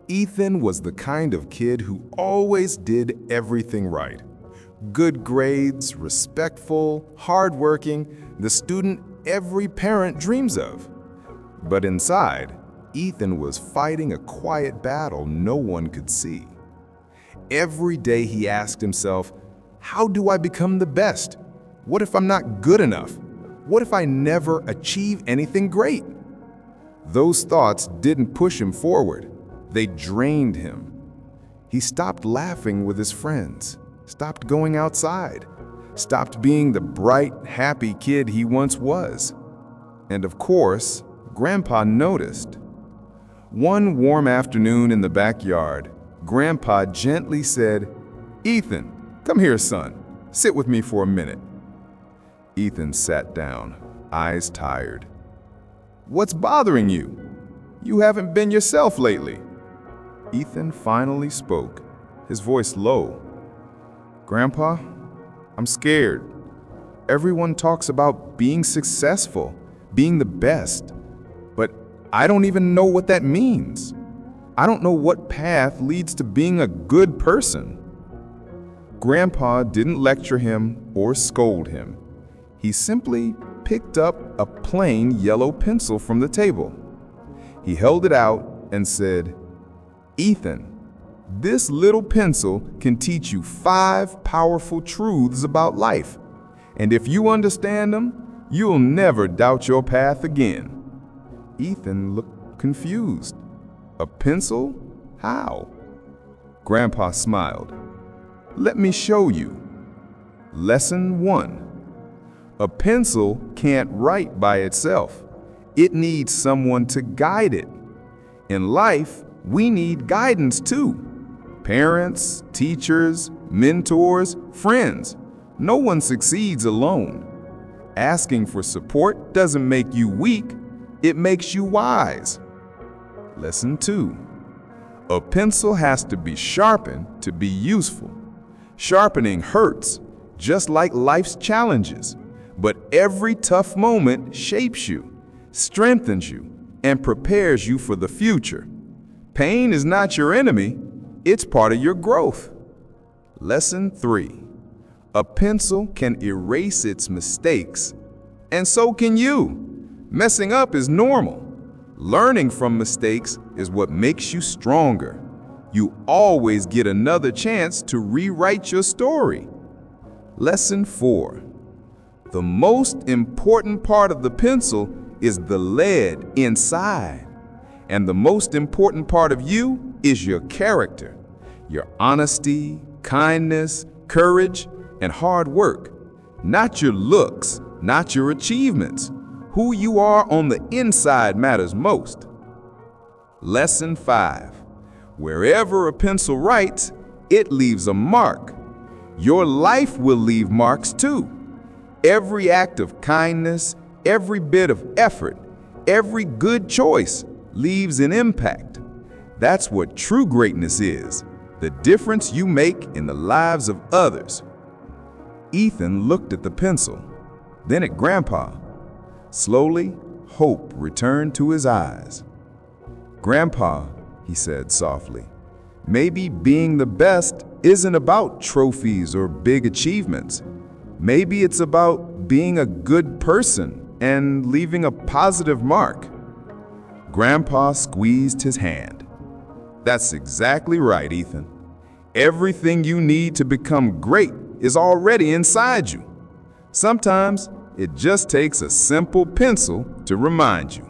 Ethan was the kind of kid who always did everything right. Good grades, respectful, hardworking, the student every parent dreams of. But inside, Ethan was fighting a quiet battle no one could see. Every day he asked himself, how do I become the best? What if I'm not good enough? What if I never achieve anything great? Those thoughts didn't push him forward. They drained him. He stopped laughing with his friends, stopped going outside, stopped being the bright, happy kid he once was. And of course, Grandpa noticed. One warm afternoon in the backyard, Grandpa gently said, "Ethan, come here, son. Sit with me for a minute." Ethan sat down, eyes tired. "What's bothering you? You haven't been yourself lately." Ethan finally spoke, his voice low. "Grandpa, I'm scared. Everyone talks about being successful, being the best, but I don't even know what that means. I don't know what path leads to being a good person." Grandpa didn't lecture him or scold him. He simply picked up a plain yellow pencil from the table. He held it out and said, "Ethan, this little pencil can teach you 5 powerful truths about life. And if you understand them, you'll never doubt your path again." Ethan looked confused. "A pencil? How?" Grandpa smiled. "Let me show you. Lesson 1. A pencil can't write by itself. It needs someone to guide it. In life, we need guidance too. Parents, teachers, mentors, friends. No one succeeds alone. Asking for support doesn't make you weak, it makes you wise. Lesson 2. A pencil has to be sharpened to be useful. Sharpening hurts, just like life's challenges. But every tough moment shapes you, strengthens you, and prepares you for the future. Pain is not your enemy, it's part of your growth. Lesson 3. A pencil can erase its mistakes, and so can you. Messing up is normal. Learning from mistakes is what makes you stronger. You always get another chance to rewrite your story. Lesson 4. The most important part of the pencil is the lead inside. And the most important part of you is your character, your honesty, kindness, courage, and hard work. Not your looks, not your achievements. Who you are on the inside matters most. Lesson 5. Wherever a pencil writes, it leaves a mark. Your life will leave marks too. Every act of kindness, every bit of effort, every good choice leaves an impact. That's what true greatness is, the difference you make in the lives of others. Ethan looked at the pencil, then at Grandpa. Slowly, hope returned to his eyes. "Grandpa," he said softly, "maybe being the best isn't about trophies or big achievements. Maybe it's about being a good person and leaving a positive mark." Grandpa squeezed his hand. "That's exactly right, Ethan. Everything you need to become great is already inside you. Sometimes it just takes a simple pencil to remind you."